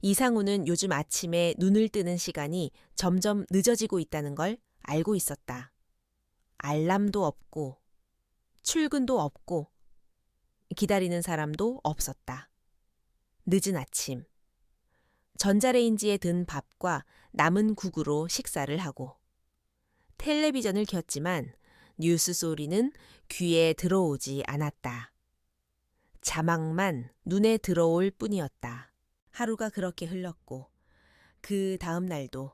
이상우는 요즘 아침에 눈을 뜨는 시간이 점점 늦어지고 있다는 걸 알고 있었다. 알람도 없고, 출근도 없고, 기다리는 사람도 없었다. 늦은 아침. 전자레인지에 든 밥과 남은 국으로 식사를 하고, 텔레비전을 켰지만 뉴스 소리는 귀에 들어오지 않았다. 자막만 눈에 들어올 뿐이었다. 하루가 그렇게 흘렀고, 그 다음 날도,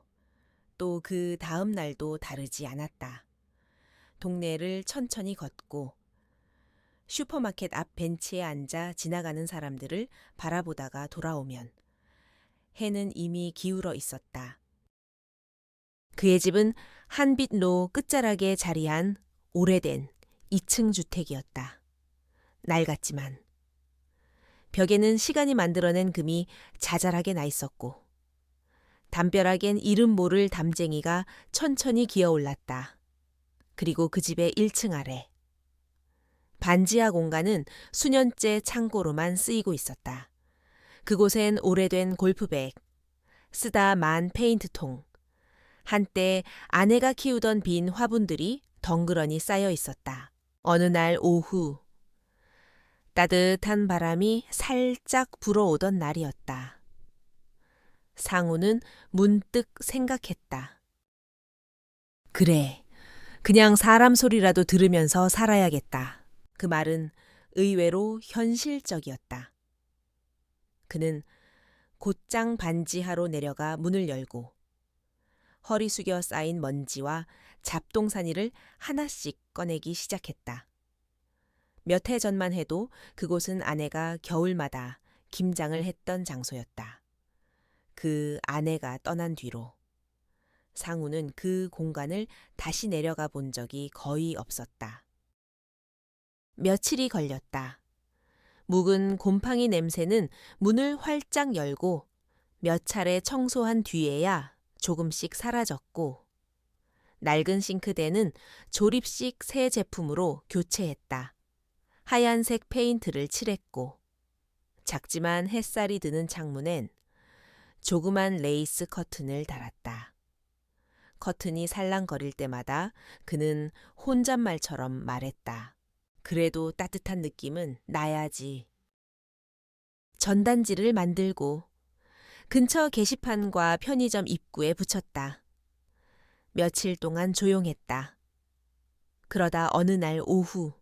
또 그 다음 날도 다르지 않았다. 동네를 천천히 걷고, 슈퍼마켓 앞 벤치에 앉아 지나가는 사람들을 바라보다가 돌아오면, 해는 이미 기울어 있었다. 그의 집은 한빛로 끝자락에 자리한 오래된 2층 주택이었다. 낡았지만 벽에는 시간이 만들어낸 금이 자잘하게 나 있었고 담벼락엔 이름 모를 담쟁이가 천천히 기어올랐다. 그리고 그 집의 1층 아래 반지하 공간은 수년째 창고로만 쓰이고 있었다. 그곳엔 오래된 골프백, 쓰다 만 페인트통, 한때 아내가 키우던 빈 화분들이 덩그러니 쌓여 있었다. 어느 날 오후 따뜻한 바람이 살짝 불어오던 날이었다. 상우는 문득 생각했다. 그래, 그냥 사람 소리라도 들으면서 살아야겠다. 그 말은 의외로 현실적이었다. 그는 곧장 반지하로 내려가 문을 열고 허리 숙여 쌓인 먼지와 잡동사니를 하나씩 꺼내기 시작했다. 몇 해 전만 해도 그곳은 아내가 겨울마다 김장을 했던 장소였다. 그 아내가 떠난 뒤로 상우는 그 공간을 다시 내려가 본 적이 거의 없었다. 며칠이 걸렸다. 묵은 곰팡이 냄새는 문을 활짝 열고 몇 차례 청소한 뒤에야 조금씩 사라졌고 낡은 싱크대는 조립식 새 제품으로 교체했다. 하얀색 페인트를 칠했고 작지만 햇살이 드는 창문엔 조그만 레이스 커튼을 달았다. 커튼이 살랑거릴 때마다 그는 혼잣말처럼 말했다. 그래도 따뜻한 느낌은 나야지. 전단지를 만들고 근처 게시판과 편의점 입구에 붙였다. 며칠 동안 조용했다. 그러다 어느 날 오후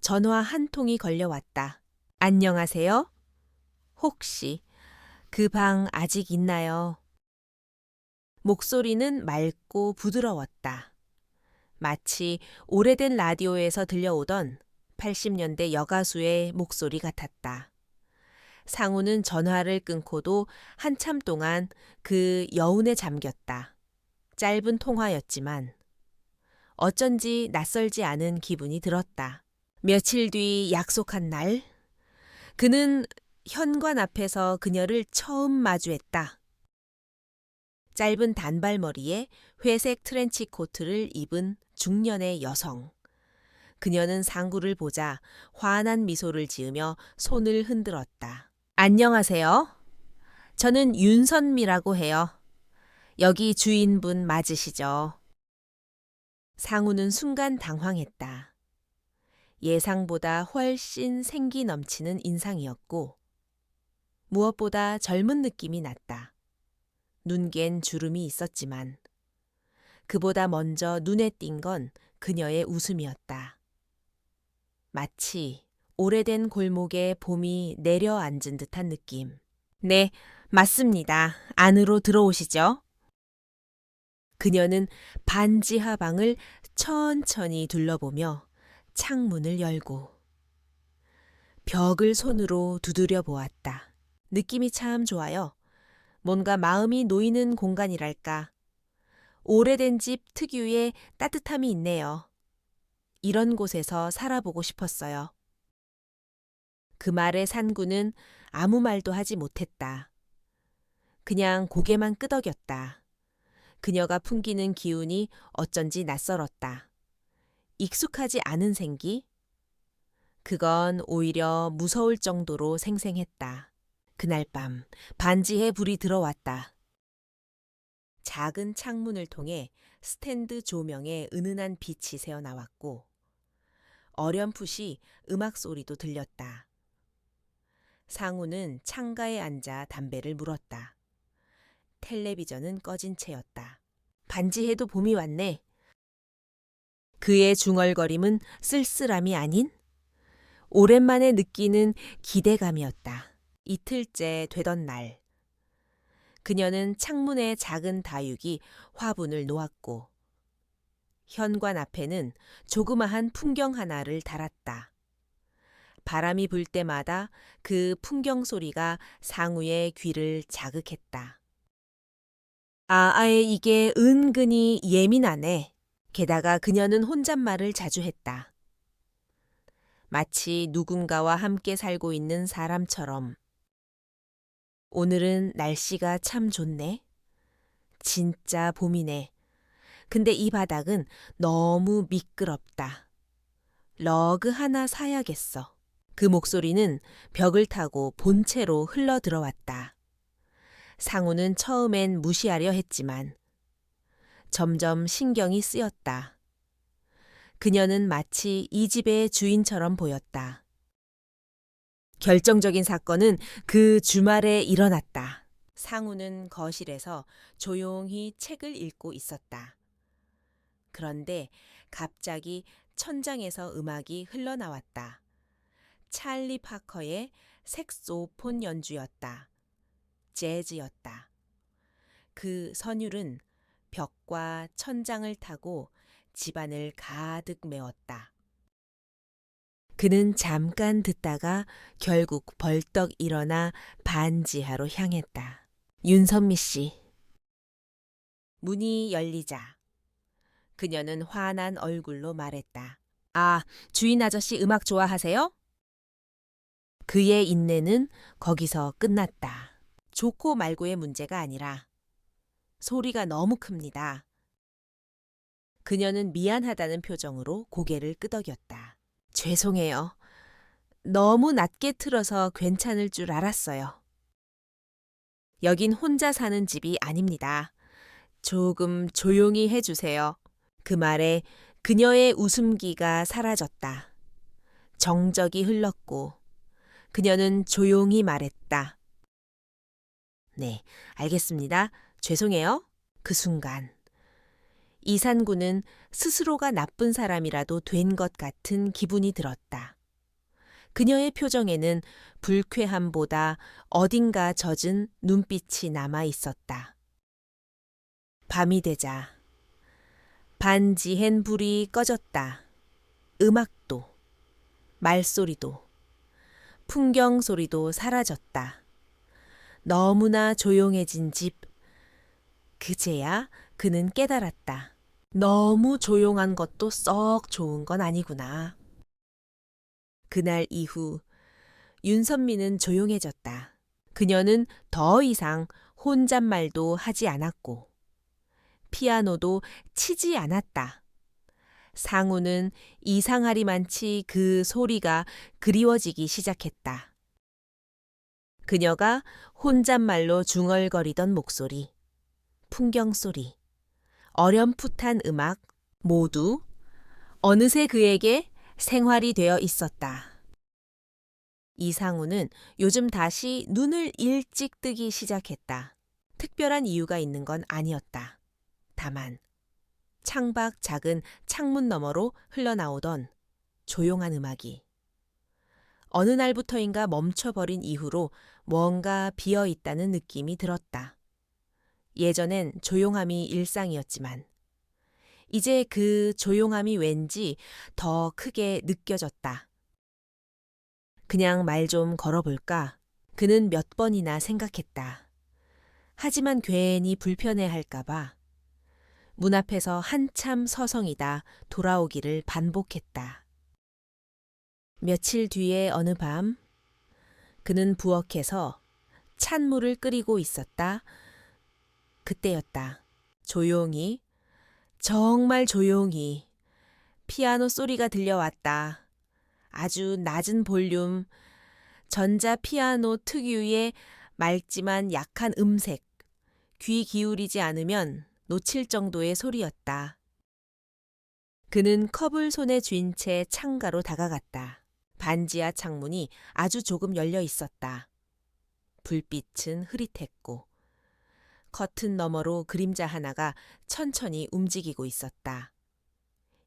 전화 한 통이 걸려왔다. 안녕하세요? 혹시 그 방 아직 있나요? 목소리는 맑고 부드러웠다. 마치 오래된 라디오에서 들려오던 80년대 여가수의 목소리 같았다. 상우는 전화를 끊고도 한참 동안 그 여운에 잠겼다. 짧은 통화였지만 어쩐지 낯설지 않은 기분이 들었다. 며칠 뒤 약속한 날, 그는 현관 앞에서 그녀를 처음 마주했다. 짧은 단발머리에 회색 트렌치 코트를 입은 중년의 여성. 그녀는 상구를 보자 환한 미소를 지으며 손을 흔들었다. 안녕하세요. 저는 윤선미라고 해요. 여기 주인분 맞으시죠? 상우는 순간 당황했다. 예상보다 훨씬 생기 넘치는 인상이었고 무엇보다 젊은 느낌이 났다. 눈갠 주름이 있었지만 그보다 먼저 눈에 띈 건 그녀의 웃음이었다. 마치 오래된 골목에 봄이 내려앉은 듯한 느낌. 네, 맞습니다. 안으로 들어오시죠. 그녀는 반지하 방을 천천히 둘러보며 창문을 열고 벽을 손으로 두드려 보았다. 느낌이 참 좋아요. 뭔가 마음이 놓이는 공간이랄까. 오래된 집 특유의 따뜻함이 있네요. 이런 곳에서 살아보고 싶었어요. 그 말에 산구는 아무 말도 하지 못했다. 그냥 고개만 끄덕였다. 그녀가 풍기는 기운이 어쩐지 낯설었다. 익숙하지 않은 생기? 그건 오히려 무서울 정도로 생생했다. 그날 밤 반지에 불이 들어왔다. 작은 창문을 통해 스탠드 조명에 은은한 빛이 새어 나왔고 어렴풋이 음악 소리도 들렸다. 상우는 창가에 앉아 담배를 물었다. 텔레비전은 꺼진 채였다. 반지에도 봄이 왔네. 그의 중얼거림은 쓸쓸함이 아닌 오랜만에 느끼는 기대감이었다. 이틀째 되던 날. 그녀는 창문에 작은 다육이 화분을 놓았고 현관 앞에는 조그마한 풍경 하나를 달았다. 바람이 불 때마다 그 풍경 소리가 상우의 귀를 자극했다. 아예 이게 은근히 예민하네. 게다가 그녀는 혼잣말을 자주 했다. 마치 누군가와 함께 살고 있는 사람처럼. 오늘은 날씨가 참 좋네. 진짜 봄이네. 근데 이 바닥은 너무 미끄럽다. 러그 하나 사야겠어. 그 목소리는 벽을 타고 본체로 흘러 들어왔다. 상우는 처음엔 무시하려 했지만 점점 신경이 쓰였다. 그녀는 마치 이 집의 주인처럼 보였다. 결정적인 사건은 그 주말에 일어났다. 상우는 거실에서 조용히 책을 읽고 있었다. 그런데 갑자기 천장에서 음악이 흘러나왔다. 찰리 파커의 색소폰 연주였다. 재즈였다. 그 선율은 벽과 천장을 타고 집안을 가득 메웠다. 그는 잠깐 듣다가 결국 벌떡 일어나 반지하로 향했다. 윤선미 씨. 문이 열리자 그녀는 환한 얼굴로 말했다. 아, 주인 아저씨 음악 좋아하세요? 그의 인내는 거기서 끝났다. 좋고 말고의 문제가 아니라 소리가 너무 큽니다. 그녀는 미안하다는 표정으로 고개를 끄덕였다. 죄송해요. 너무 낮게 틀어서 괜찮을 줄 알았어요. 여긴 혼자 사는 집이 아닙니다. 조금 조용히 해주세요. 그 말에 그녀의 웃음기가 사라졌다. 정적이 흘렀고 그녀는 조용히 말했다. 네, 알겠습니다. 죄송해요. 그 순간 이산구는 스스로가 나쁜 사람이라도 된 것 같은 기분이 들었다. 그녀의 표정에는 불쾌함보다 어딘가 젖은 눈빛이 남아 있었다. 밤이 되자 반지엔 불이 꺼졌다. 음악도, 말소리도, 풍경 소리도 사라졌다. 너무나 조용해진 집. 그제야 그는 깨달았다. 너무 조용한 것도 썩 좋은 건 아니구나. 그날 이후 윤선미는 조용해졌다. 그녀는 더 이상 혼잣말도 하지 않았고 피아노도 치지 않았다. 상우는 이상하리만치 그 소리가 그리워지기 시작했다. 그녀가 혼잣말로 중얼거리던 목소리, 풍경 소리, 어렴풋한 음악 모두 어느새 그에게 생활이 되어 있었다. 이상우는 요즘 다시 눈을 일찍 뜨기 시작했다. 특별한 이유가 있는 건 아니었다. 다만 창밖 작은 창문 너머로 흘러나오던 조용한 음악이 어느 날부터인가 멈춰버린 이후로 뭔가 비어 있다는 느낌이 들었다. 예전엔 조용함이 일상이었지만 이제 그 조용함이 왠지 더 크게 느껴졌다. 그냥 말 좀 걸어볼까? 그는 몇 번이나 생각했다. 하지만 괜히 불편해할까봐 문 앞에서 한참 서성이다 돌아오기를 반복했다. 며칠 뒤에 어느 밤 그는 부엌에서 찬물을 끓이고 있었다. 그때였다. 조용히, 정말 조용히 피아노 소리가 들려왔다. 아주 낮은 볼륨, 전자 피아노 특유의 맑지만 약한 음색, 귀 기울이지 않으면 놓칠 정도의 소리였다. 그는 컵을 손에 쥔 채 창가로 다가갔다. 반지하 창문이 아주 조금 열려 있었다. 불빛은 흐릿했고 커튼 너머로 그림자 하나가 천천히 움직이고 있었다.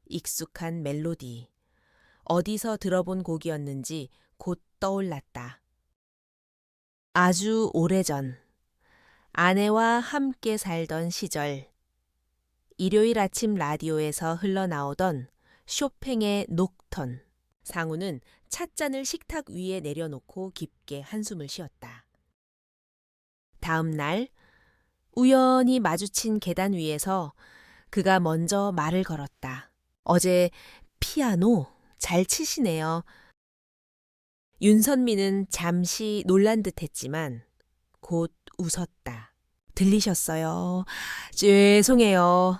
익숙한 멜로디, 어디서 들어본 곡이었는지 곧 떠올랐다. 아주 오래전, 아내와 함께 살던 시절, 일요일 아침 라디오에서 흘러나오던 쇼팽의 녹턴. 상우는 찻잔을 식탁 위에 내려놓고 깊게 한숨을 쉬었다. 다음 날 우연히 마주친 계단 위에서 그가 먼저 말을 걸었다. 어제 피아노 잘 치시네요. 윤선미는 잠시 놀란 듯했지만 곧 웃었다. 들리셨어요? 죄송해요.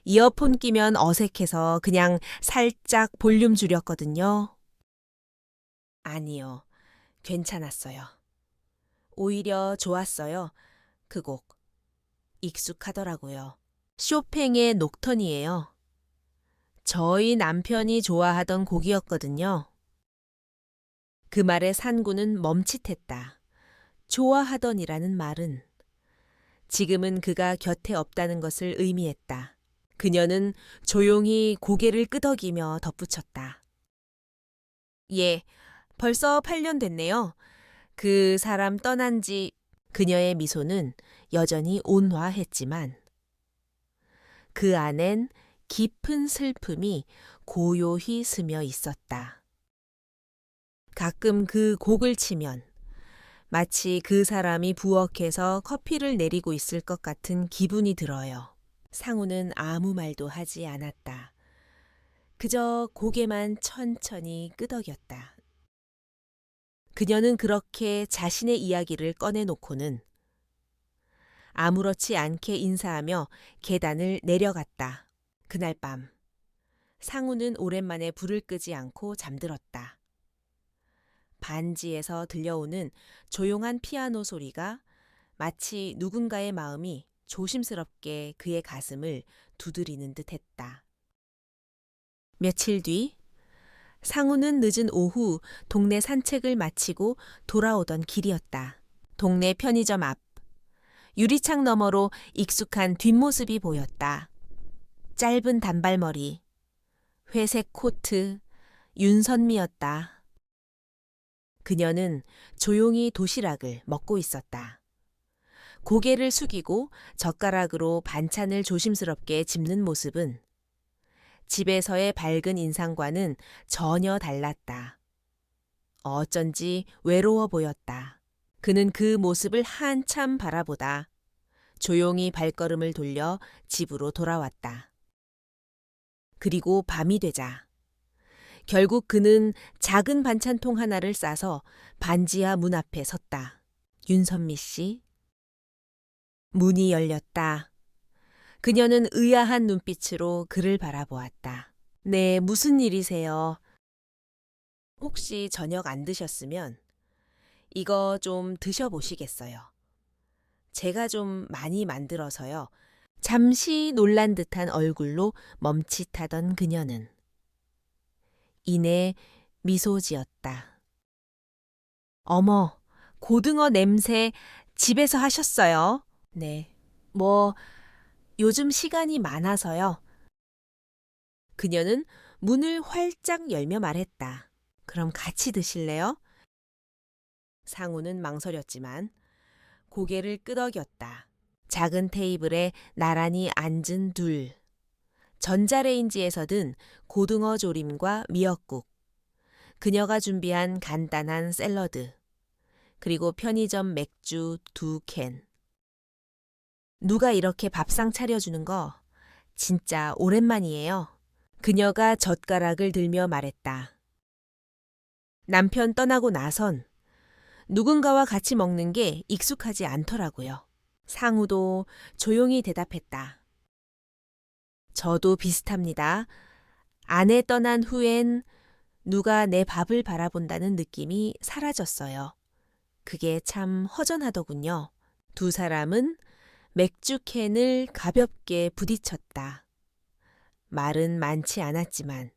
이어폰 끼면 어색해서 그냥 살짝 볼륨 줄였거든요. 아니요, 괜찮았어요. 오히려 좋았어요. 그 곡. 익숙하더라고요. 쇼팽의 녹턴이에요. 저희 남편이 좋아하던 곡이었거든요. 그 말에 산구는 멈칫했다. 좋아하던이라는 말은 지금은 그가 곁에 없다는 것을 의미했다. 그녀는 조용히 고개를 끄덕이며 덧붙였다. 예, 벌써 8년 됐네요. 그 사람 떠난 지. 그녀의 미소는 여전히 온화했지만 그 안엔 깊은 슬픔이 고요히 스며 있었다. 가끔 그 곡을 치면 마치 그 사람이 부엌에서 커피를 내리고 있을 것 같은 기분이 들어요. 상우는 아무 말도 하지 않았다. 그저 고개만 천천히 끄덕였다. 그녀는 그렇게 자신의 이야기를 꺼내놓고는 아무렇지 않게 인사하며 계단을 내려갔다. 그날 밤 상우는 오랜만에 불을 끄지 않고 잠들었다. 반지에서 들려오는 조용한 피아노 소리가 마치 누군가의 마음이 조심스럽게 그의 가슴을 두드리는 듯했다. 며칠 뒤 상우는 늦은 오후 동네 산책을 마치고 돌아오던 길이었다. 동네 편의점 앞 유리창 너머로 익숙한 뒷모습이 보였다. 짧은 단발머리, 회색 코트, 윤선미였다. 그녀는 조용히 도시락을 먹고 있었다. 고개를 숙이고 젓가락으로 반찬을 조심스럽게 집는 모습은 집에서의 밝은 인상과는 전혀 달랐다. 어쩐지 외로워 보였다. 그는 그 모습을 한참 바라보다 조용히 발걸음을 돌려 집으로 돌아왔다. 그리고 밤이 되자 결국 그는 작은 반찬통 하나를 싸서 반지하 문 앞에 섰다. 윤선미 씨. 문이 열렸다. 그녀는 의아한 눈빛으로 그를 바라보았다. 네, 무슨 일이세요? 혹시 저녁 안 드셨으면 이거 좀 드셔보시겠어요? 제가 좀 많이 만들어서요. 잠시 놀란 듯한 얼굴로 멈칫하던 그녀는 이내 미소 지었다. 어머, 고등어 냄새 집에서 하셨어요? 네. 요즘 시간이 많아서요. 그녀는 문을 활짝 열며 말했다. 그럼 같이 드실래요? 상우는 망설였지만 고개를 끄덕였다. 작은 테이블에 나란히 앉은 둘. 전자레인지에서 든 고등어 조림과 미역국. 그녀가 준비한 간단한 샐러드. 그리고 편의점 맥주 2캔. 누가 이렇게 밥상 차려주는 거 진짜 오랜만이에요. 그녀가 젓가락을 들며 말했다. 남편 떠나고 나선 누군가와 같이 먹는 게 익숙하지 않더라고요. 상우도 조용히 대답했다. 저도 비슷합니다. 아내 떠난 후엔 누가 내 밥을 바라본다는 느낌이 사라졌어요. 그게 참 허전하더군요. 두 사람은 맥주 캔을 가볍게 부딪혔다. 말은 많지 않았지만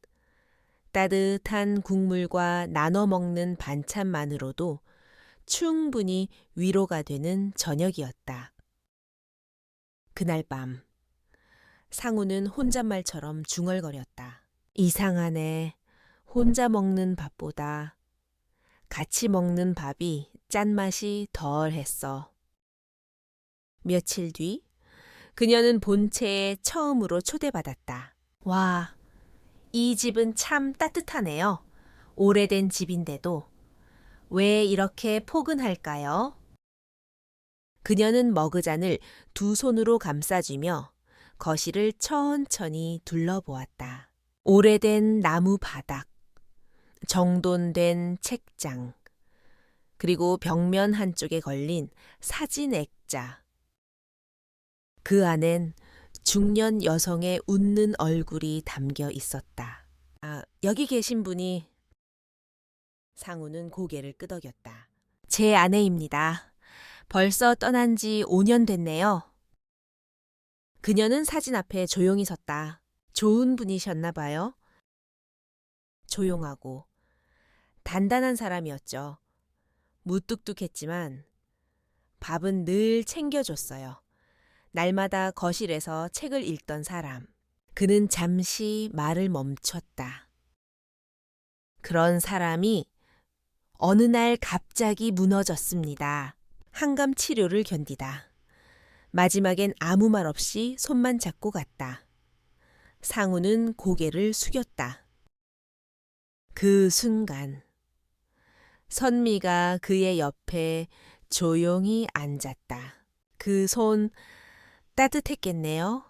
따뜻한 국물과 나눠 먹는 반찬만으로도 충분히 위로가 되는 저녁이었다. 그날 밤 상우는 혼잣말처럼 중얼거렸다. 이상하네. 혼자 먹는 밥보다 같이 먹는 밥이 짠맛이 덜했어. 며칠 뒤 그녀는 본체에 처음으로 초대받았다. 와, 이 집은 참 따뜻하네요. 오래된 집인데도 왜 이렇게 포근할까요? 그녀는 머그잔을 두 손으로 감싸주며 거실을 천천히 둘러보았다. 오래된 나무 바닥, 정돈된 책장, 그리고 벽면 한쪽에 걸린 사진 액자. 그 안엔 중년 여성의 웃는 얼굴이 담겨 있었다. 여기 계신 분이 상우는 고개를 끄덕였다. 제 아내입니다. 벌써 떠난 지 5년 됐네요. 그녀는 사진 앞에 조용히 섰다. 좋은 분이셨나 봐요. 조용하고 단단한 사람이었죠. 무뚝뚝했지만 밥은 늘 챙겨줬어요. 날마다 거실에서 책을 읽던 사람. 그는 잠시 말을 멈췄다. 그런 사람이 어느 날 갑자기 무너졌습니다. 항암 치료를 견디다. 마지막엔 아무 말 없이 손만 잡고 갔다. 상우는 고개를 숙였다. 그 순간 선미가 그의 옆에 조용히 앉았다. 그 손 따뜻했겠네요.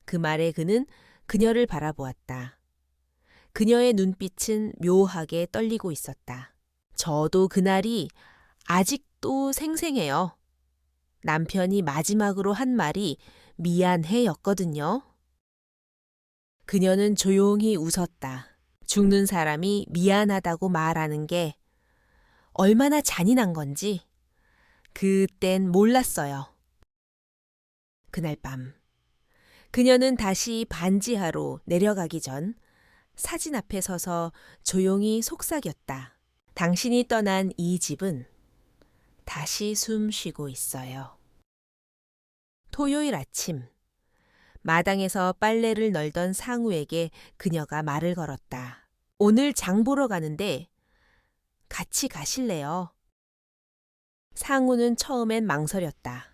그 말에 그는 그녀를 바라보았다. 그녀의 눈빛은 묘하게 떨리고 있었다. 저도 그날이 아직도 생생해요. 남편이 마지막으로 한 말이 미안해였거든요. 그녀는 조용히 웃었다. 죽는 사람이 미안하다고 말하는 게 얼마나 잔인한 건지 그땐 몰랐어요. 그날 밤 그녀는 다시 반지하로 내려가기 전 사진 앞에 서서 조용히 속삭였다. 당신이 떠난 이 집은 다시 숨 쉬고 있어요. 토요일 아침 마당에서 빨래를 널던 상우에게 그녀가 말을 걸었다. 오늘 장 보러 가는데 같이 가실래요? 상우는 처음엔 망설였다.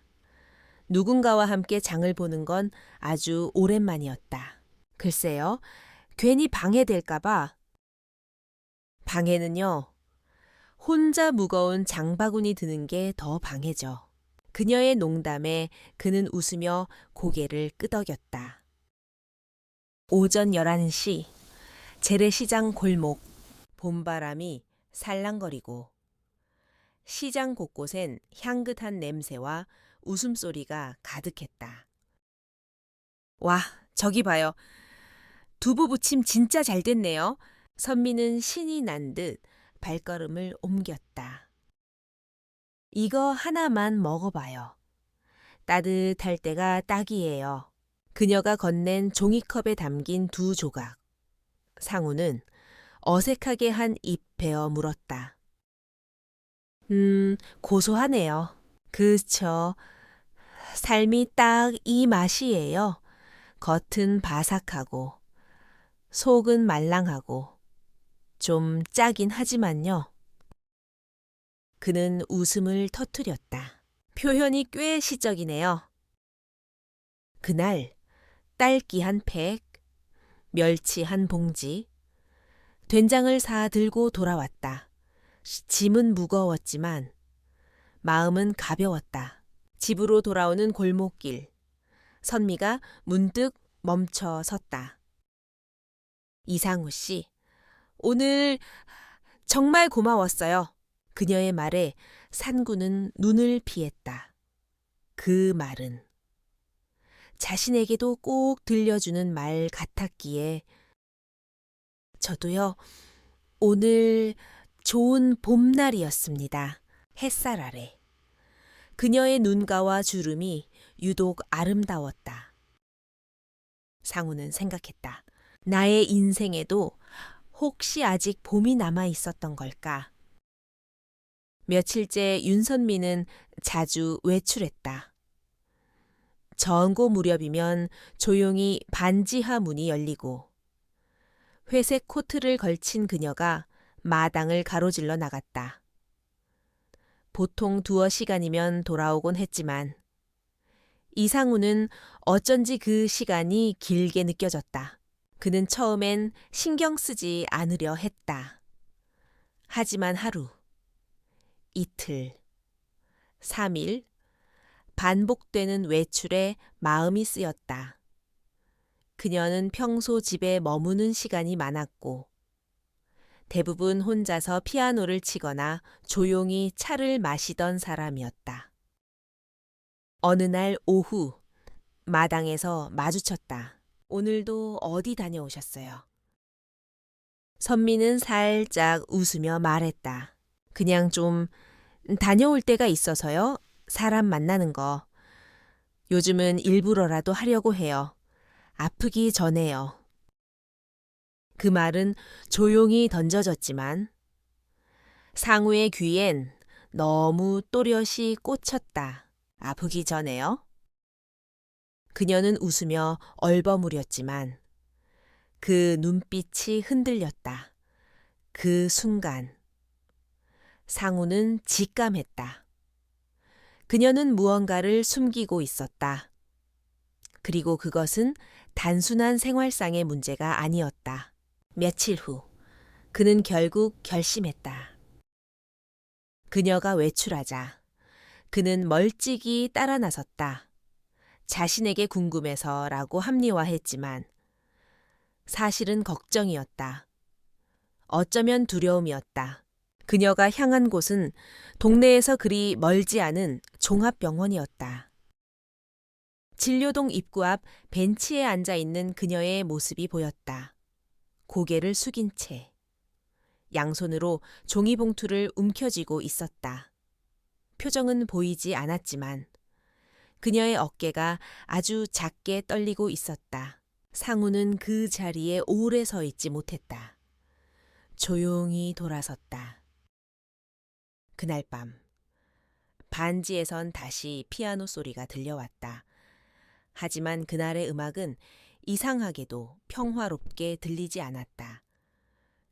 누군가와 함께 장을 보는 건 아주 오랜만이었다. 글쎄요, 괜히 방해될까봐. 방해는요, 혼자 무거운 장바구니 드는 게 더 방해죠. 그녀의 농담에 그는 웃으며 고개를 끄덕였다. 오전 11시 재래시장 골목, 봄바람이 살랑거리고 시장 곳곳엔 향긋한 냄새와 웃음소리가 가득했다. 와, 저기 봐요. 두부 부침 진짜 잘 됐네요. 선미는 신이 난 듯 발걸음을 옮겼다. 이거 하나만 먹어봐요. 따뜻할 때가 딱이에요. 그녀가 건넨 종이컵에 담긴 두 조각. 상우는 어색하게 한 입 베어 물었다. 고소하네요. 그쵸. 삶이 딱 이 맛이에요. 겉은 바삭하고, 속은 말랑하고, 좀 짜긴 하지만요. 그는 웃음을 터뜨렸다. 표현이 꽤 시적이네요. 그날 딸기 한 팩, 멸치 한 봉지, 된장을 사 들고 돌아왔다. 짐은 무거웠지만 마음은 가벼웠다. 집으로 돌아오는 골목길. 선미가 문득 멈춰 섰다. 이상우 씨, 오늘 정말 고마웠어요. 그녀의 말에 산구는 눈을 피했다. 그 말은 자신에게도 꼭 들려주는 말 같았기에 저도요. 오늘 좋은 봄날이었습니다. 햇살 아래. 그녀의 눈가와 주름이 유독 아름다웠다. 상우는 생각했다. 나의 인생에도 혹시 아직 봄이 남아 있었던 걸까? 며칠째 윤선미는 자주 외출했다. 정고 무렵이면 조용히 반지하 문이 열리고 회색 코트를 걸친 그녀가 마당을 가로질러 나갔다. 보통 두어 시간이면 돌아오곤 했지만 이상우는 어쩐지 그 시간이 길게 느껴졌다. 그는 처음엔 신경 쓰지 않으려 했다. 하지만 하루, 이틀, 3일, 반복되는 외출에 마음이 쓰였다. 그녀는 평소 집에 머무는 시간이 많았고 대부분 혼자서 피아노를 치거나 조용히 차를 마시던 사람이었다. 어느 날 오후 마당에서 마주쳤다. 오늘도 어디 다녀오셨어요? 선미는 살짝 웃으며 말했다. 그냥 좀 다녀올 때가 있어서요. 사람 만나는 거. 요즘은 일부러라도 하려고 해요. 아프기 전에요. 그 말은 조용히 던져졌지만 상우의 귀엔 너무 또렷이 꽂혔다. 아프기 전에요? 그녀는 웃으며 얼버무렸지만 그 눈빛이 흔들렸다. 그 순간 상우는 직감했다. 그녀는 무언가를 숨기고 있었다. 그리고 그것은 단순한 생활상의 문제가 아니었다. 며칠 후 그는 결국 결심했다. 그녀가 외출하자 그는 멀찍이 따라 나섰다. 자신에게 궁금해서라고 합리화했지만 사실은 걱정이었다. 어쩌면 두려움이었다. 그녀가 향한 곳은 동네에서 그리 멀지 않은 종합병원이었다. 진료동 입구 앞 벤치에 앉아 있는 그녀의 모습이 보였다. 고개를 숙인 채 양손으로 종이봉투를 움켜쥐고 있었다. 표정은 보이지 않았지만 그녀의 어깨가 아주 작게 떨리고 있었다. 상우는 그 자리에 오래 서 있지 못했다. 조용히 돌아섰다. 그날 밤 반지에선 다시 피아노 소리가 들려왔다. 하지만 그날의 음악은 이상하게도 평화롭게 들리지 않았다.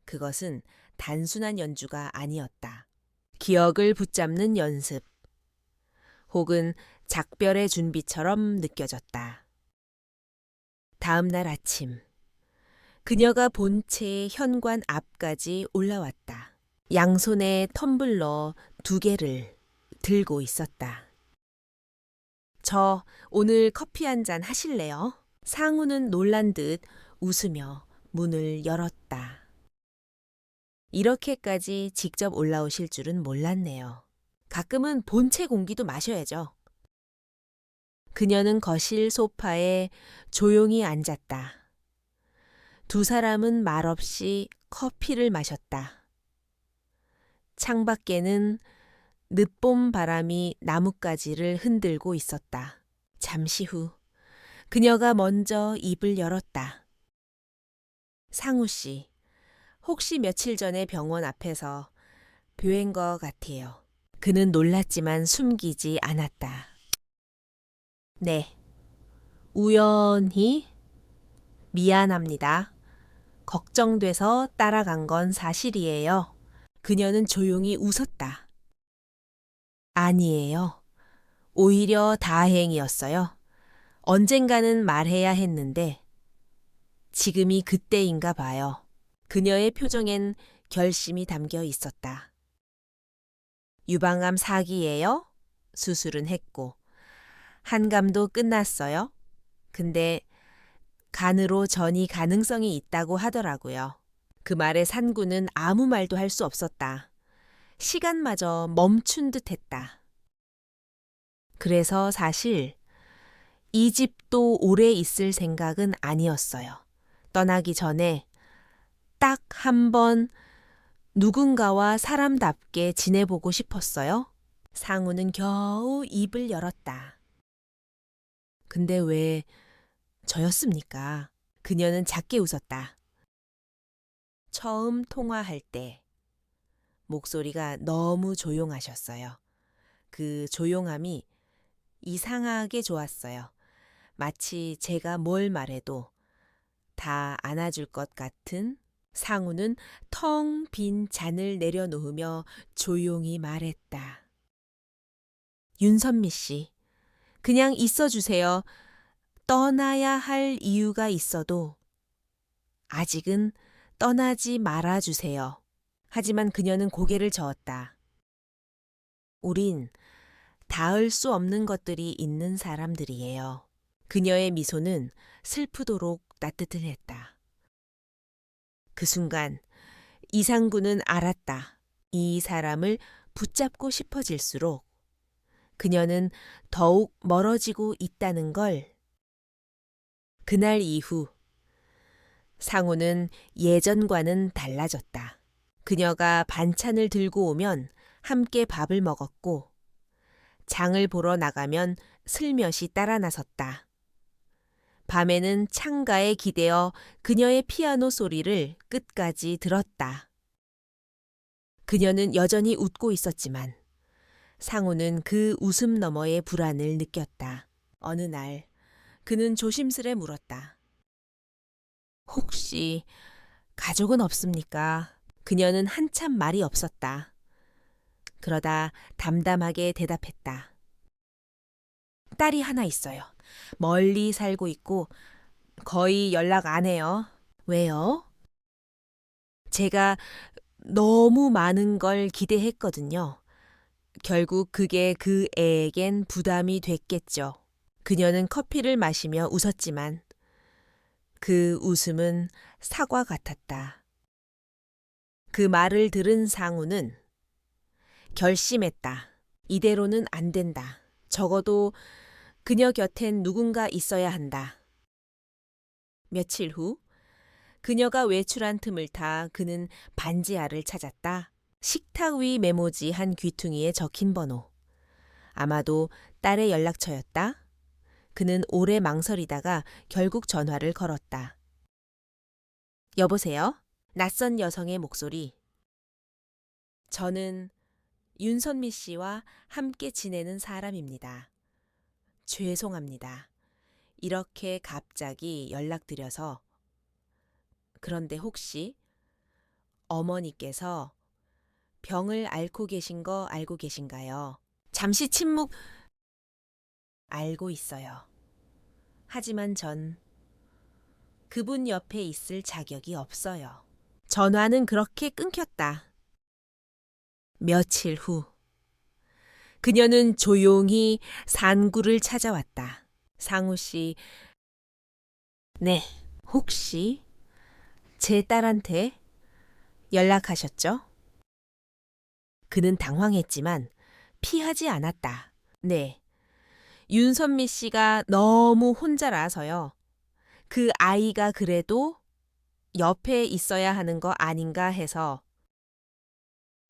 그것은 단순한 연주가 아니었다. 기억을 붙잡는 연습 혹은 작별의 준비처럼 느껴졌다. 다음 날 아침 그녀가 본체의 현관 앞까지 올라왔다. 양손에 텀블러 2개를 들고 있었다. 저 오늘 커피 한 잔 하실래요? 상우는 놀란 듯 웃으며 문을 열었다. 이렇게까지 직접 올라오실 줄은 몰랐네요. 가끔은 본체 공기도 마셔야죠. 그녀는 거실 소파에 조용히 앉았다. 두 사람은 말없이 커피를 마셨다. 창밖에는 늦봄 바람이 나뭇가지를 흔들고 있었다. 잠시 후 그녀가 먼저 입을 열었다. 상우 씨, 혹시 며칠 전에 병원 앞에서 뵌 것 같아요. 그는 놀랐지만 숨기지 않았다. 네, 우연히 미안합니다. 걱정돼서 따라간 건 사실이에요. 그녀는 조용히 웃었다. 아니에요. 오히려 다행이었어요. 언젠가는 말해야 했는데 지금이 그때인가 봐요. 그녀의 표정엔 결심이 담겨 있었다. 유방암 4기예요? 수술은 했고 한감도 끝났어요. 근데 간으로 전이 가능성이 있다고 하더라고요. 그 말에 산구는 아무 말도 할 수 없었다. 시간마저 멈춘 듯 했다. 그래서 사실 이 집도 오래 있을 생각은 아니었어요. 떠나기 전에 딱 한 번 누군가와 사람답게 지내보고 싶었어요. 상우는 겨우 입을 열었다. 근데 왜 저였습니까? 그녀는 작게 웃었다. 처음 통화할 때 목소리가 너무 조용하셨어요. 그 조용함이 이상하게 좋았어요. 마치 제가 뭘 말해도 다 안아줄 것 같은. 상우는 텅 빈 잔을 내려놓으며 조용히 말했다. 윤선미 씨, 그냥 있어 주세요. 떠나야 할 이유가 있어도 아직은 떠나지 말아 주세요. 하지만 그녀는 고개를 저었다. 우린 닿을 수 없는 것들이 있는 사람들이에요. 그녀의 미소는 슬프도록 따뜻했다. 그 순간 이상구는 알았다. 이 사람을 붙잡고 싶어질수록 그녀는 더욱 멀어지고 있다는 걸. 그날 이후 상우는 예전과는 달라졌다. 그녀가 반찬을 들고 오면 함께 밥을 먹었고 장을 보러 나가면 슬며시 따라 나섰다. 밤에는 창가에 기대어 그녀의 피아노 소리를 끝까지 들었다. 그녀는 여전히 웃고 있었지만 상우는 그 웃음 너머의 불안을 느꼈다. 어느 날 그는 조심스레 물었다. 혹시 가족은 없습니까? 그녀는 한참 말이 없었다. 그러다 담담하게 대답했다. 딸이 하나 있어요. 멀리 살고 있고 거의 연락 안 해요. 왜요? 제가 너무 많은 걸 기대했거든요. 결국 그게 그 애에겐 부담이 됐겠죠. 그녀는 커피를 마시며 웃었지만 그 웃음은 사과 같았다. 그 말을 들은 상우는 결심했다. 이대로는 안 된다. 적어도 그녀 곁엔 누군가 있어야 한다. 며칠 후 그녀가 외출한 틈을 타 그는 반지하를 찾았다. 식탁 위 메모지 한 귀퉁이에 적힌 번호. 아마도 딸의 연락처였다. 그는 오래 망설이다가 결국 전화를 걸었다. 여보세요? 낯선 여성의 목소리. 저는 윤선미 씨와 함께 지내는 사람입니다. 죄송합니다. 이렇게 갑자기 연락드려서. 그런데 혹시 어머니께서 병을 앓고 계신 거 알고 계신가요? 잠시 침묵. 알고 있어요. 하지만 전 그분 옆에 있을 자격이 없어요. 전화는 그렇게 끊겼다. 며칠 후 그녀는 조용히 산구를 찾아왔다. 상우 씨, 네, 혹시 제 딸한테 연락하셨죠? 그는 당황했지만 피하지 않았다. 네, 윤선미 씨가 너무 혼자라서요. 그 아이가 그래도 옆에 있어야 하는 거 아닌가 해서.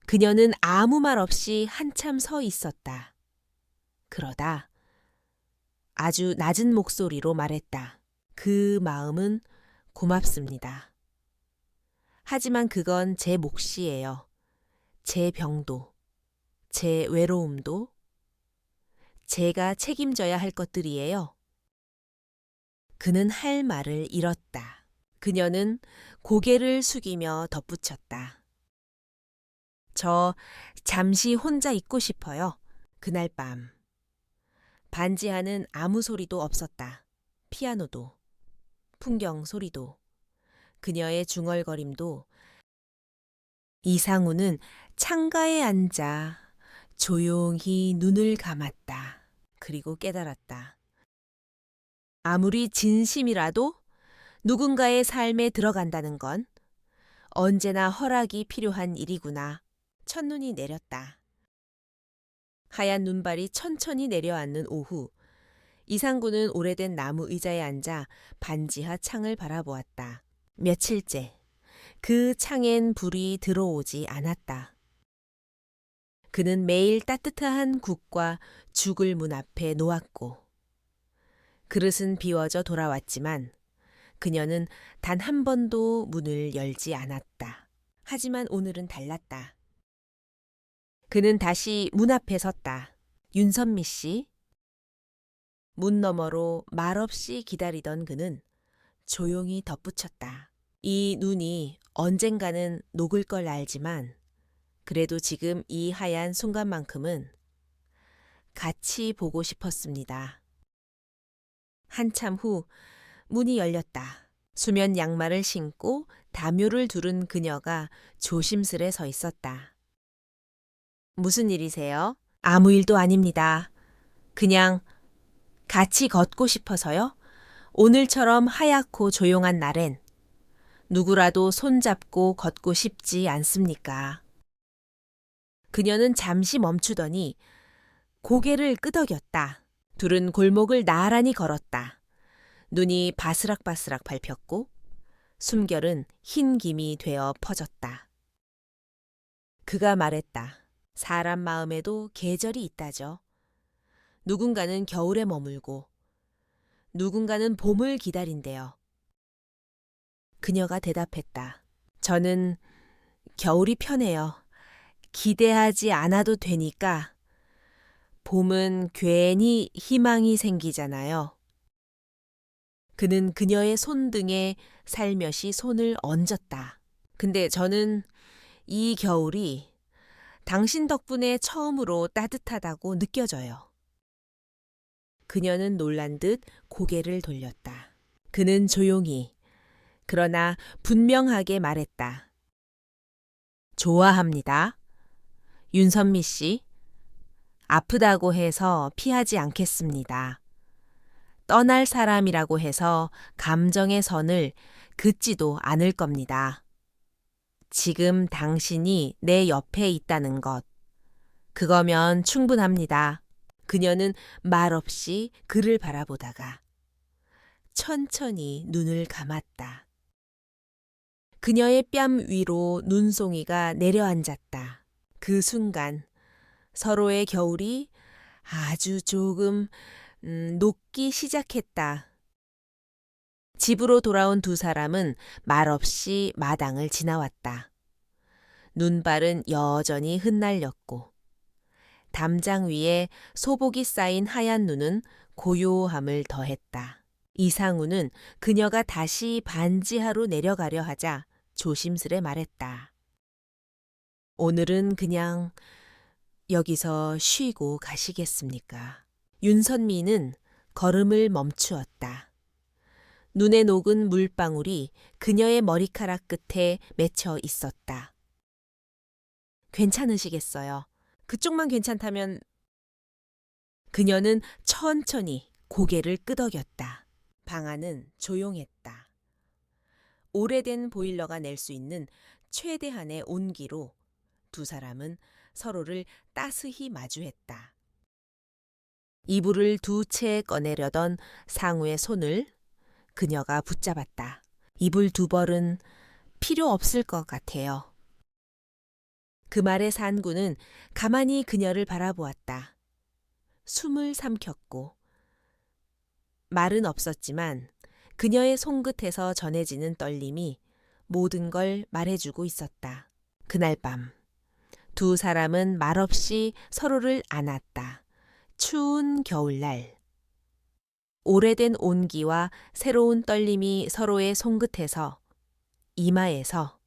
그녀는 아무 말 없이 한참 서 있었다. 그러다 아주 낮은 목소리로 말했다. 그 마음은 고맙습니다. 하지만 그건 제 몫이에요. 제 병도, 제 외로움도 제가 책임져야 할 것들이에요. 그는 할 말을 잃었다. 그녀는 고개를 숙이며 덧붙였다. 저 잠시 혼자 있고 싶어요. 그날 밤. 반지하는 아무 소리도 없었다. 피아노도, 풍경 소리도, 그녀의 중얼거림도. 이상우는 창가에 앉아 조용히 눈을 감았다. 그리고 깨달았다. 아무리 진심이라도 누군가의 삶에 들어간다는 건 언제나 허락이 필요한 일이구나. 첫눈이 내렸다. 하얀 눈발이 천천히 내려앉는 오후, 이상구는 오래된 나무 의자에 앉아 반지하 창을 바라보았다. 며칠째 그 창엔 불이 들어오지 않았다. 그는 매일 따뜻한 국과 죽을 문 앞에 놓았고, 그릇은 비워져 돌아왔지만 그녀는 단 한 번도 문을 열지 않았다. 하지만 오늘은 달랐다. 그는 다시 문 앞에 섰다. 윤선미 씨. 문 너머로 말없이 기다리던 그는 조용히 덧붙였다. 이 눈이 언젠가는 녹을 걸 알지만 그래도 지금 이 하얀 순간만큼은 같이 보고 싶었습니다. 한참 후 문이 열렸다. 수면 양말을 신고 담요를 두른 그녀가 조심스레 서 있었다. 무슨 일이세요? 아무 일도 아닙니다. 그냥 같이 걷고 싶어서요. 오늘처럼 하얗고 조용한 날엔 누구라도 손잡고 걷고 싶지 않습니까? 그녀는 잠시 멈추더니 고개를 끄덕였다. 둘은 골목을 나란히 걸었다. 눈이 바스락바스락 밟혔고 숨결은 흰 김이 되어 퍼졌다. 그가 말했다. 사람 마음에도 계절이 있다죠. 누군가는 겨울에 머물고 누군가는 봄을 기다린대요. 그녀가 대답했다. 저는 겨울이 편해요. 기대하지 않아도 되니까. 봄은 괜히 희망이 생기잖아요. 그는 그녀의 손등에 살며시 손을 얹었다. 근데 저는 이 겨울이 당신 덕분에 처음으로 따뜻하다고 느껴져요. 그녀는 놀란 듯 고개를 돌렸다. 그는 조용히 그러나 분명하게 말했다. 좋아합니다. 윤선미 씨, 아프다고 해서 피하지 않겠습니다. 떠날 사람이라고 해서 감정의 선을 긋지도 않을 겁니다. 지금 당신이 내 옆에 있다는 것, 그거면 충분합니다. 그녀는 말없이 그를 바라보다가 천천히 눈을 감았다. 그녀의 뺨 위로 눈송이가 내려앉았다. 그 순간 서로의 겨울이 아주 조금 녹기 시작했다. 집으로 돌아온 두 사람은 말없이 마당을 지나왔다. 눈발은 여전히 흩날렸고 담장 위에 소복이 쌓인 하얀 눈은 고요함을 더했다. 이상우는 그녀가 다시 반지하로 내려가려 하자 조심스레 말했다. 오늘은 그냥 여기서 쉬고 가시겠습니까? 윤선미는 걸음을 멈추었다. 눈에 녹은 물방울이 그녀의 머리카락 끝에 맺혀 있었다. 괜찮으시겠어요? 그쪽만 괜찮다면. 그녀는 천천히 고개를 끄덕였다. 방 안은 조용했다. 오래된 보일러가 낼 수 있는 최대한의 온기로 두 사람은 서로를 따스히 마주했다. 이불을 두 채 꺼내려던 상우의 손을 그녀가 붙잡았다. 이불 두 벌은 필요 없을 것 같아요. 그 말에 산구는 가만히 그녀를 바라보았다. 숨을 삼켰고 말은 없었지만 그녀의 손끝에서 전해지는 떨림이 모든 걸 말해주고 있었다. 그날 밤 두 사람은 말없이 서로를 안았다. 추운 겨울날. 오래된 온기와 새로운 떨림이 서로의 손끝에서, 이마에서,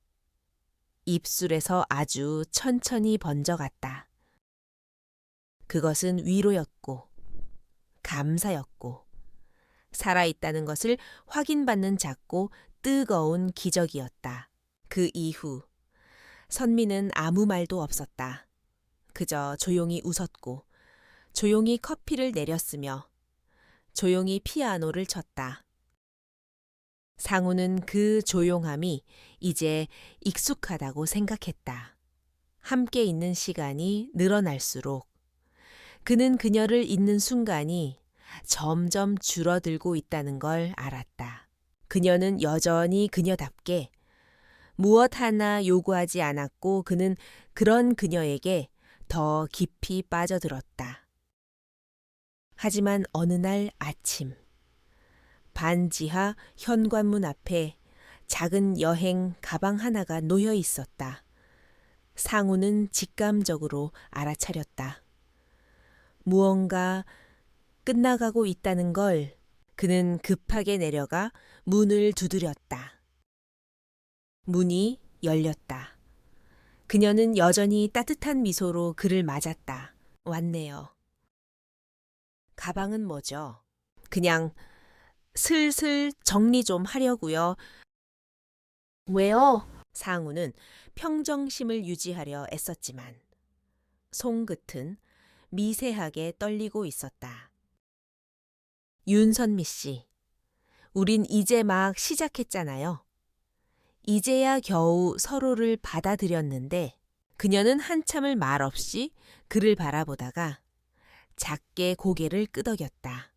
입술에서 아주 천천히 번져갔다. 그것은 위로였고, 감사였고, 살아있다는 것을 확인받는 작고 뜨거운 기적이었다. 그 이후 선미는 아무 말도 없었다. 그저 조용히 웃었고 조용히 커피를 내렸으며 조용히 피아노를 쳤다. 상우는 그 조용함이 이제 익숙하다고 생각했다. 함께 있는 시간이 늘어날수록 그는 그녀를 잊는 순간이 점점 줄어들고 있다는 걸 알았다. 그녀는 여전히 그녀답게 무엇 하나 요구하지 않았고 그는 그런 그녀에게 더 깊이 빠져들었다. 하지만 어느 날 아침, 반지하 현관문 앞에 작은 여행 가방 하나가 놓여 있었다. 상우는 직감적으로 알아차렸다. 무언가 끝나가고 있다는 걸 그는 급하게 내려가 문을 두드렸다. 문이 열렸다. 그녀는 여전히 따뜻한 미소로 그를 맞았다. 왔네요. 가방은 뭐죠? 그냥 슬슬 정리 좀 하려고요. 왜요? 상우는 평정심을 유지하려 애썼지만 손끝은 미세하게 떨리고 있었다. 윤선미 씨, 우린 이제 막 시작했잖아요. 이제야 겨우 서로를 받아들였는데 그녀는 한참을 말없이 그를 바라보다가 작게 고개를 끄덕였다.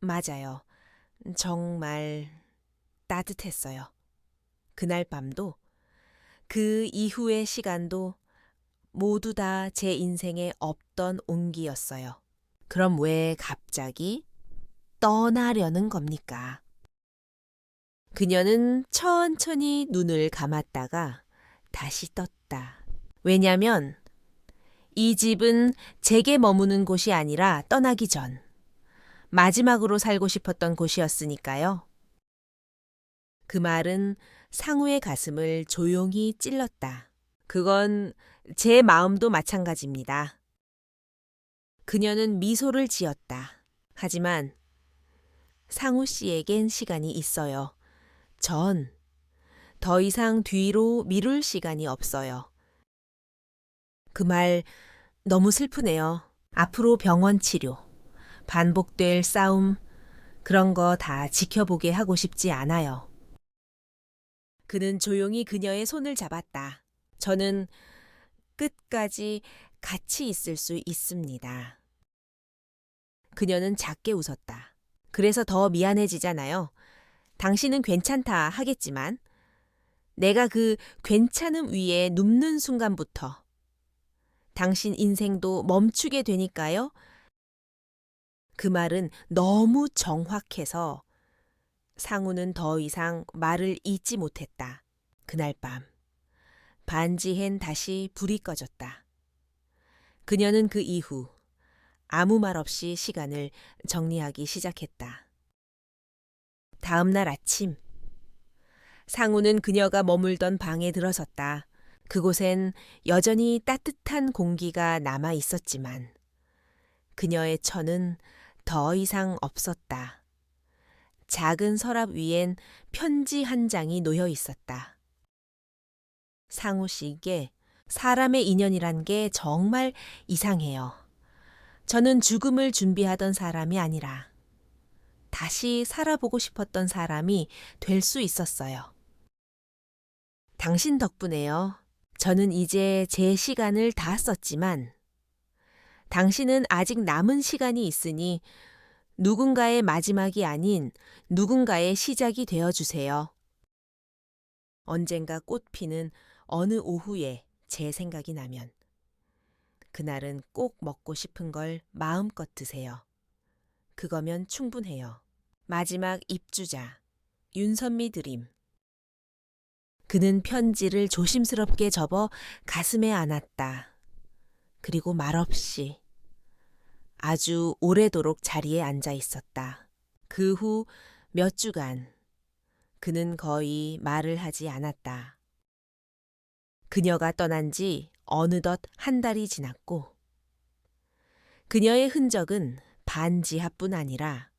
맞아요. 정말 따뜻했어요. 그날 밤도 그 이후의 시간도 모두 다 제 인생에 없던 온기였어요. 그럼 왜 갑자기 떠나려는 겁니까? 그녀는 천천히 눈을 감았다가 다시 떴다. 왜냐면 이 집은 제게 머무는 곳이 아니라 떠나기 전 마지막으로 살고 싶었던 곳이었으니까요. 그 말은 상우의 가슴을 조용히 찔렀다. 그건 제 마음도 마찬가지입니다. 그녀는 미소를 지었다. 하지만 상우 씨에겐 시간이 있어요. 전 더 이상 뒤로 미룰 시간이 없어요. 그 말 너무 슬프네요. 앞으로 병원 치료, 반복될 싸움, 그런 거 다 지켜보게 하고 싶지 않아요. 그는 조용히 그녀의 손을 잡았다. 저는 끝까지 같이 있을 수 있습니다. 그녀는 작게 웃었다. 그래서 더 미안해지잖아요. 당신은 괜찮다 하겠지만 내가 그 괜찮음 위에 눕는 순간부터 당신 인생도 멈추게 되니까요. 그 말은 너무 정확해서 상우는 더 이상 말을 잇지 못했다. 그날 밤 반지엔 다시 불이 꺼졌다. 그녀는 그 이후 아무 말 없이 시간을 정리하기 시작했다. 다음 날 아침 상우는 그녀가 머물던 방에 들어섰다. 그곳엔 여전히 따뜻한 공기가 남아 있었지만 그녀의 처는 더 이상 없었다. 작은 서랍 위엔 편지 한 장이 놓여 있었다. 상우 씨에게 사람의 인연이란 게 정말 이상해요. 저는 죽음을 준비하던 사람이 아니라 다시 살아보고 싶었던 사람이 될 수 있었어요. 당신 덕분에요. 저는 이제 제 시간을 다 썼지만 당신은 아직 남은 시간이 있으니 누군가의 마지막이 아닌 누군가의 시작이 되어주세요. 언젠가 꽃 피는 어느 오후에 제 생각이 나면 그날은 꼭 먹고 싶은 걸 마음껏 드세요. 그거면 충분해요. 마지막 입주자 윤선미 드림. 그는 편지를 조심스럽게 접어 가슴에 안았다. 그리고 말없이 아주 오래도록 자리에 앉아 있었다. 그 후 몇 주간 그는 거의 말을 하지 않았다. 그녀가 떠난 지 어느덧 한 달이 지났고 그녀의 흔적은 반지하뿐 아니라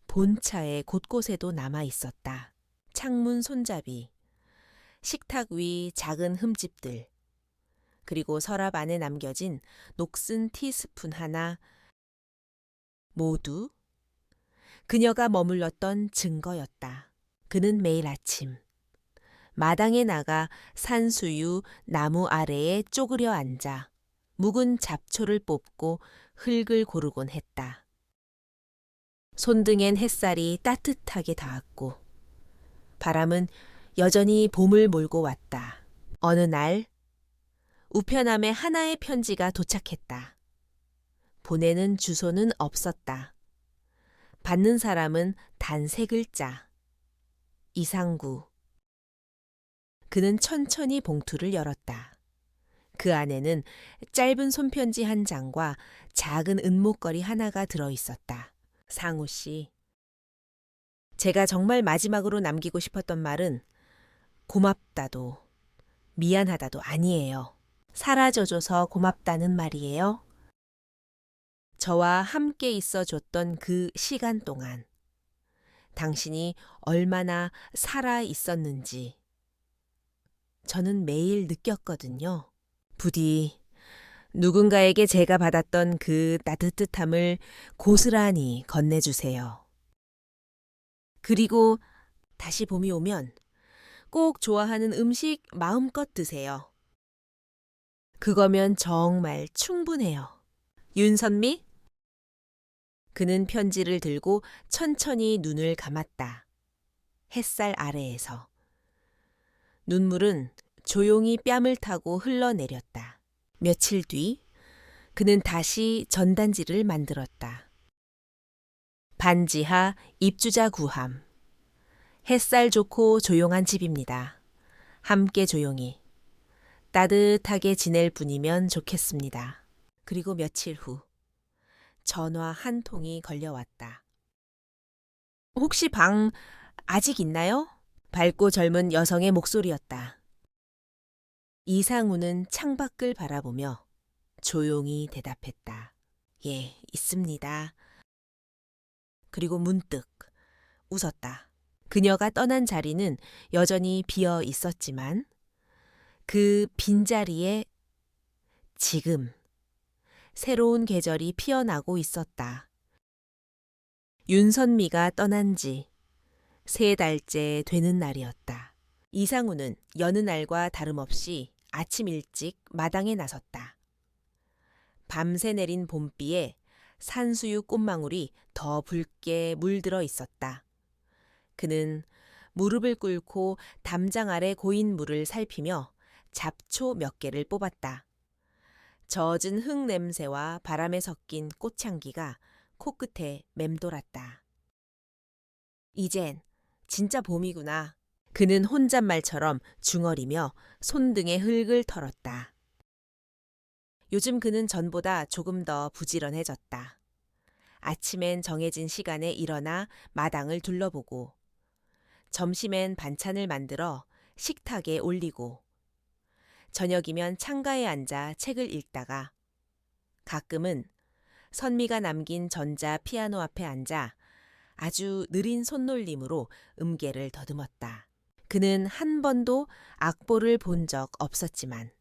본차의 곳곳에도 남아 있었다. 창문 손잡이, 식탁 위 작은 흠집들, 그리고 서랍 안에 남겨진 녹슨 티스푼 하나, 모두 그녀가 머물렀던 증거였다. 그는 매일 아침 마당에 나가 산수유 나무 아래에 쪼그려 앉아 묵은 잡초를 뽑고 흙을 고르곤 했다. 손등엔 햇살이 따뜻하게 닿았고 바람은 여전히 봄을 몰고 왔다. 어느 날 우편함에 하나의 편지가 도착했다. 보내는 주소는 없었다. 받는 사람은 단 3글자. 이상구. 그는 천천히 봉투를 열었다. 그 안에는 짧은 손편지 한 장과 작은 은목걸이 하나가 들어 있었다. 상우 씨. 제가 정말 마지막으로 남기고 싶었던 말은 고맙다도 미안하다도 아니에요. 사라져줘서 고맙다는 말이에요. 저와 함께 있어 줬던 그 시간 동안 당신이 얼마나 살아 있었는지 저는 매일 느꼈거든요. 부디 누군가에게 제가 받았던 그 따뜻함을 고스란히 건네주세요. 그리고 다시 봄이 오면 꼭 좋아하는 음식 마음껏 드세요. 그거면 정말 충분해요. 윤선미? 그는 편지를 들고 천천히 눈을 감았다. 햇살 아래에서. 눈물은 조용히 뺨을 타고 흘러내렸다. 며칠 뒤 그는 다시 전단지를 만들었다. 반지하 입주자 구함. 햇살 좋고 조용한 집입니다. 함께 조용히. 따뜻하게 지낼 분이면 좋겠습니다. 그리고 며칠 후 전화 한 통이 걸려왔다. 혹시 방 아직 있나요? 밝고 젊은 여성의 목소리였다. 이상우는 창밖을 바라보며 조용히 대답했다. 예, 있습니다. 그리고 문득 웃었다. 그녀가 떠난 자리는 여전히 비어 있었지만 그 빈자리에 지금 새로운 계절이 피어나고 있었다. 윤선미가 떠난 지 3달째 되는 날이었다. 이상우는 여느 날과 다름없이 아침 일찍 마당에 나섰다. 밤새 내린 봄비에 산수유 꽃망울이 더 붉게 물들어 있었다. 그는 무릎을 꿇고 담장 아래 고인 물을 살피며 잡초 몇 개를 뽑았다. 젖은 흙 냄새와 바람에 섞인 꽃향기가 코끝에 맴돌았다. 이젠 진짜 봄이구나. 그는 혼잣말처럼 중얼이며 손등에 흙을 털었다. 요즘 그는 전보다 조금 더 부지런해졌다. 아침엔 정해진 시간에 일어나 마당을 둘러보고 점심엔 반찬을 만들어 식탁에 올리고 저녁이면 창가에 앉아 책을 읽다가 가끔은 선미가 남긴 전자 피아노 앞에 앉아 아주 느린 손놀림으로 음계를 더듬었다. 그는 한 번도 악보를 본 적 없었지만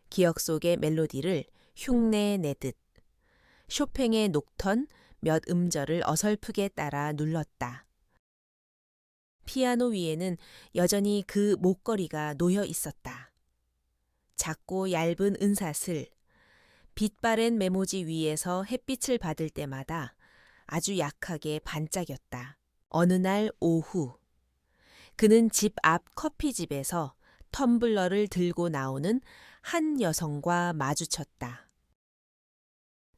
기억 속의 멜로디를 흉내 내듯 쇼팽의 녹턴 몇 음절을 어설프게 따라 눌렀다. 피아노 위에는 여전히 그 목걸이가 놓여 있었다. 작고 얇은 은사슬, 빛바랜 메모지 위에서 햇빛을 받을 때마다 아주 약하게 반짝였다. 어느 날 오후, 그는 집 앞 커피집에서 텀블러를 들고 나오는 한 여성과 마주쳤다.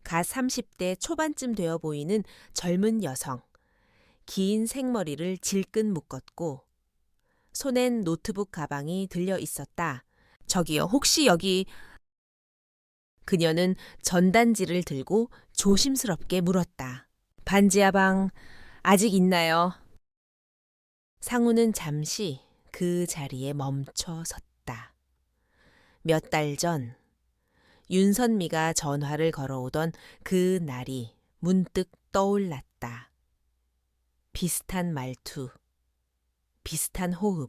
갓 30대 초반쯤 되어 보이는 젊은 여성. 긴 생머리를 질끈 묶었고 손엔 노트북 가방이 들려 있었다. 저기요, 혹시 여기... 그녀는 전단지를 들고 조심스럽게 물었다. 반지하 방 아직 있나요? 상우는 잠시 그 자리에 멈춰 섰다. 몇 달 전 윤선미가 전화를 걸어오던 그 날이 문득 떠올랐다. 비슷한 말투, 비슷한 호흡.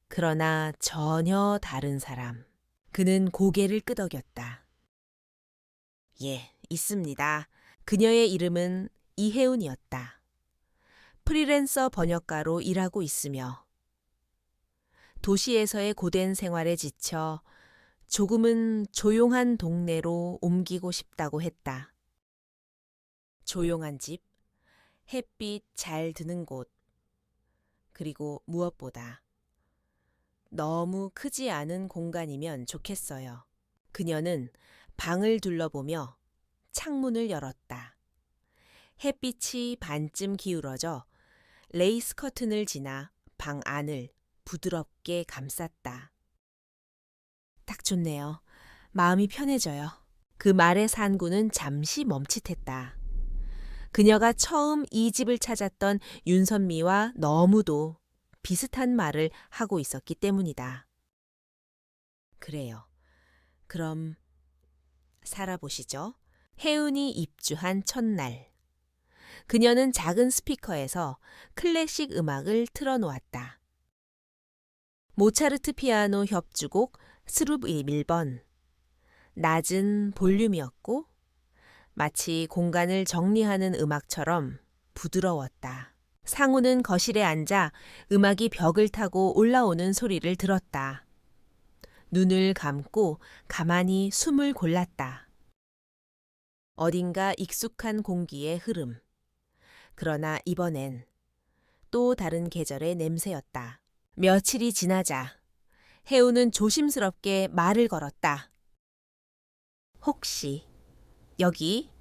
그러나 전혀 다른 사람. 그는 고개를 끄덕였다. 예, 있습니다. 그녀의 이름은 이혜운이었다. 프리랜서 번역가로 일하고 있으며 도시에서의 고된 생활에 지쳐 조금은 조용한 동네로 옮기고 싶다고 했다. 조용한 집, 햇빛 잘 드는 곳, 그리고 무엇보다 너무 크지 않은 공간이면 좋겠어요. 그녀는 방을 둘러보며 창문을 열었다. 햇빛이 반쯤 기울어져 레이스 커튼을 지나 방 안을 부드럽게 감쌌다. 딱 좋네요. 마음이 편해져요. 그 말에 산구는 잠시 멈칫했다. 그녀가 처음 이 집을 찾았던 윤선미와 너무도 비슷한 말을 하고 있었기 때문이다. 그래요. 그럼 살아보시죠. 혜은이 입주한 첫날. 그녀는 작은 스피커에서 클래식 음악을 틀어놓았다. 모차르트 피아노 협주곡 스룹 1번. 낮은 볼륨이었고 마치 공간을 정리하는 음악처럼 부드러웠다. 상우는 거실에 앉아 음악이 벽을 타고 올라오는 소리를 들었다. 눈을 감고 가만히 숨을 골랐다. 어딘가 익숙한 공기의 흐름. 그러나 이번엔 또 다른 계절의 냄새였다. 며칠이 지나자 혜우는 조심스럽게 말을 걸었다. 혹시 여기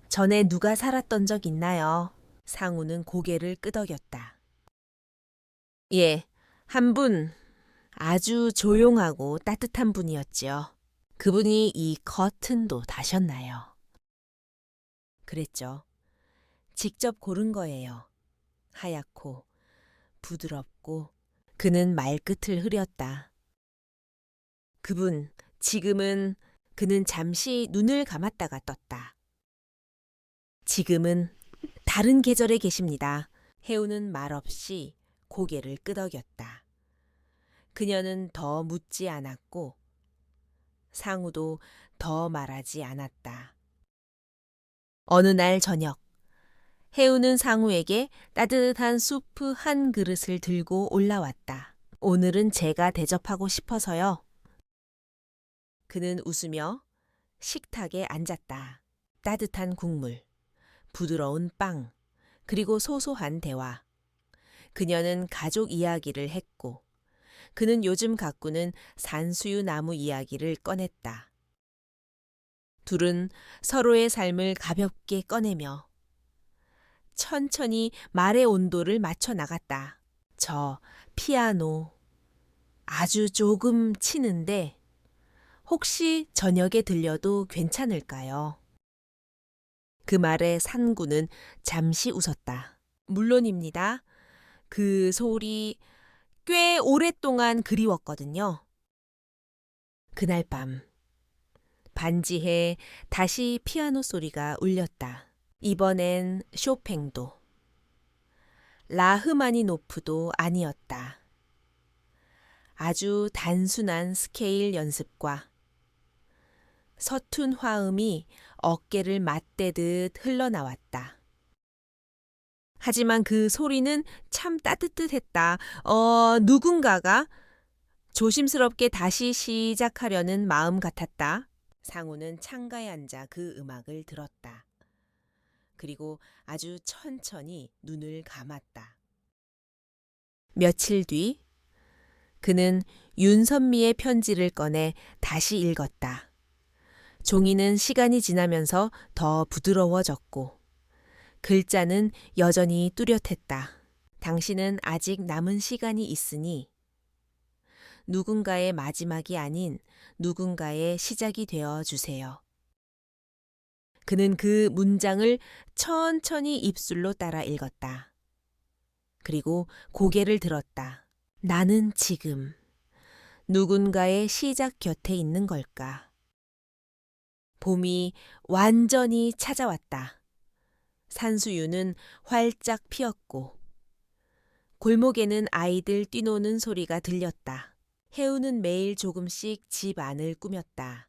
전에 누가 살았던 적 있나요? 상우는 고개를 끄덕였다. 예, 한 분 아주 조용하고 따뜻한 분이었지요. 그분이 이 커튼도 다셨나요? 그랬죠. 직접 고른 거예요. 하얗고 부드럽고 그는 말끝을 흐렸다. 그분, 지금은 그는 잠시 눈을 감았다가 떴다. 지금은 다른 계절에 계십니다. 혜우는 말없이 고개를 끄덕였다. 그녀는 더 묻지 않았고 상우도 더 말하지 않았다. 어느 날 저녁, 혜우는 상우에게 따뜻한 수프 한 그릇을 들고 올라왔다. 오늘은 제가 대접하고 싶어서요. 그는 웃으며 식탁에 앉았다. 따뜻한 국물, 부드러운 빵, 그리고 소소한 대화. 그녀는 가족 이야기를 했고 그는 요즘 가꾸는 산수유 나무 이야기를 꺼냈다. 둘은 서로의 삶을 가볍게 꺼내며 천천히 말의 온도를 맞춰 나갔다. 저 피아노 아주 조금 치는데 혹시 저녁에 들려도 괜찮을까요? 그 말에 산구는 잠시 웃었다. 물론입니다. 그 소리 꽤 오랫동안 그리웠거든요. 그날 밤 반지해 다시 피아노 소리가 울렸다. 이번엔 쇼팽도 라흐마니노프도 아니었다. 아주 단순한 스케일 연습과 서툰 화음이 어깨를 맞대듯 흘러나왔다. 하지만 그 소리는 참 따뜻했다. 누군가가 조심스럽게 다시 시작하려는 마음 같았다. 상우는 창가에 앉아 그 음악을 들었다. 그리고 아주 천천히 눈을 감았다. 며칠 뒤 그는 윤선미의 편지를 꺼내 다시 읽었다. 종이는 시간이 지나면서 더 부드러워졌고 글자는 여전히 뚜렷했다. 당신은 아직 남은 시간이 있으니 누군가의 마지막이 아닌 누군가의 시작이 되어 주세요. 그는 그 문장을 천천히 입술로 따라 읽었다. 그리고 고개를 들었다. 나는 지금 누군가의 시작 곁에 있는 걸까? 봄이 완전히 찾아왔다. 산수유는 활짝 피었고 골목에는 아이들 뛰노는 소리가 들렸다. 혜우는 매일 조금씩 집 안을 꾸몄다.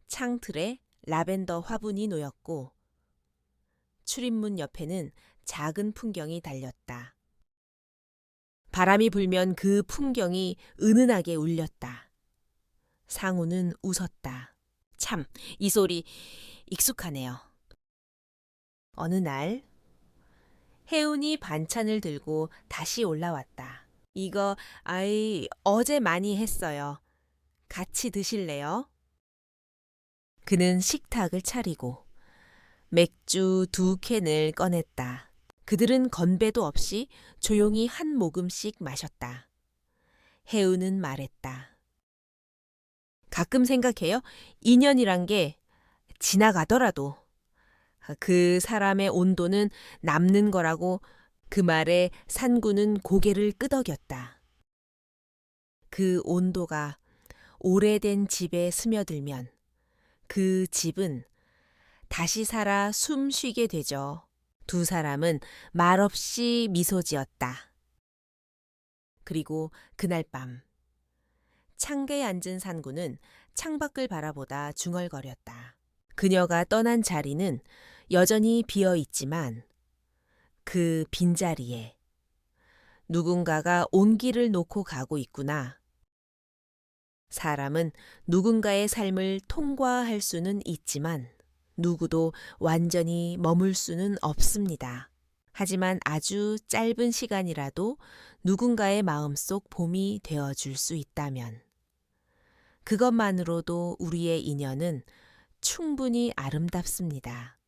창틀에 라벤더 화분이 놓였고 출입문 옆에는 작은 풍경이 달렸다. 바람이 불면 그 풍경이 은은하게 울렸다. 상우는 웃었다. 참, 이 소리 익숙하네요. 어느 날 혜운이 반찬을 들고 다시 올라왔다. 이거, 어제 많이 했어요. 같이 드실래요? 그는 식탁을 차리고 맥주 2캔을 꺼냈다. 그들은 건배도 없이 조용히 한 모금씩 마셨다. 혜우는 말했다. 가끔 생각해요. 인연이란 게 지나가더라도 그 사람의 온도는 남는 거라고. 그 말에 산구는 고개를 끄덕였다. 그 온도가 오래된 집에 스며들면 그 집은 다시 살아 숨 쉬게 되죠. 두 사람은 말없이 미소 지었다. 그리고 그날 밤 창가에 앉은 산구는 창밖을 바라보다 중얼거렸다. 그녀가 떠난 자리는 여전히 비어 있지만 그 빈자리에 누군가가 온기를 놓고 가고 있구나. 사람은 누군가의 삶을 통과할 수는 있지만 누구도 완전히 머물 수는 없습니다. 하지만 아주 짧은 시간이라도 누군가의 마음속 봄이 되어줄 수 있다면 그것만으로도 우리의 인연은 충분히 아름답습니다.